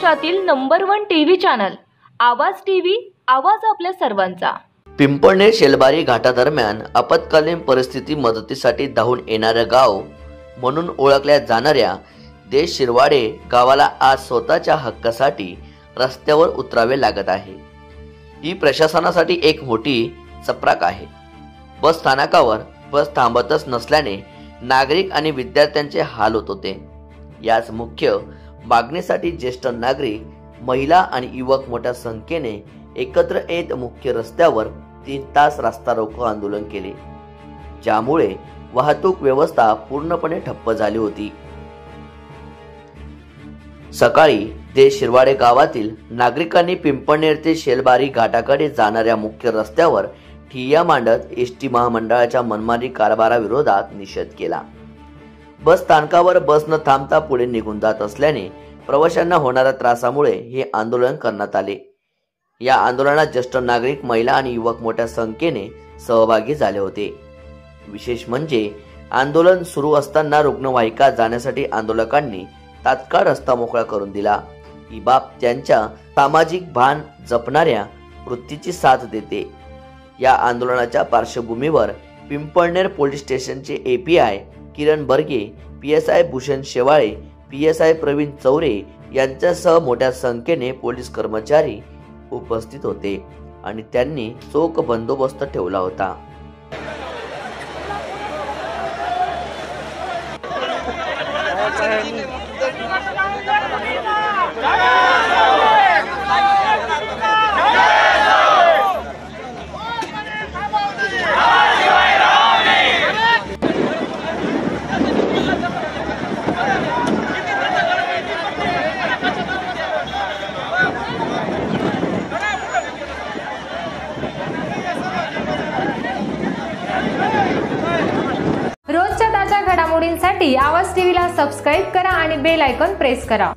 महाराष्ट्रातील number 1 TV channel आवाज TV, आवाज आपल्या सर्वांचा। पिंपळनेर शेलबारी घाटादरम्यान आपत्कालीन परिस्थिती मदतीसाठी धावून येणारे गाव म्हणून ओळखल्या जाणाऱ्या देश शिरवाडे गावाला आज स्वतःच्या हक्कासाठी रस्त्यावर उतरावे लागत आहे। ही प्रशासनासाठी एक मोठी चपराक आहे। बस स्थानकावर बस थांबतच नसल्याने नागरिक आणि विद्यार्थ्यांचे हाल होत होते। याच मुख्य मागणीसाठी ज्येष्ठ नागरिक, महिला आणि युवक मोठ्या संख्येने एकत्र येत मुख्य रस्त्यावर 3 तास रास्ता रोको आंदोलन केले, ज्यामुळे वाहतूक व्यवस्था पूर्णपणे ठप्प झाली होती। सकाळी देश शिरवाडे गावातील नागरिकांनी पिंपळनेर ते शेलबारी घाटाकडे जाणाऱ्या मुख्य रस्त्यावर ठिय्या मांडत एसटी महामंडळाच्या मनमानी कारभाराविरोधात निषेध केला। बस स्थानकावर बस न थांबता पुढे निघून जात असल्याने प्रवाशांना होणाऱ्या त्रासामुळे हे आंदोलन करण्यात आले। या आंदोलनात ज्येष्ठ नागरिक, महिला आणि युवक मोठ्या संख्येने सहभागी झाले होते। विशेष म्हणजे आंदोलन सुरू असताना रुग्णवाहिका जाण्यासाठी आंदोलकांनी तात्काळ रस्ता मोकळा करून दिला। ही बाब त्यांच्या सामाजिक भान जपणाऱ्या वृत्तीची साथ देते। या आंदोलनाच्या पार्श्वभूमीवर पिंपळनेर पोलीस स्टेशनचे एपीआय किरण बर्गे, पीएसआय भूषण शेवाळे, पीएसआय प्रवीण चौरे यांच्यासह मोठ्या संख्येने पोलीस कर्मचारी उपस्थित होते आणि त्यांनी चोख बंदोबस्त ठेवला होता। रोजच्या ताज्या घडामोडींसाठी आवाज टीव्हीला सबस्क्राइब करा आणि बेल आयकॉन प्रेस करा।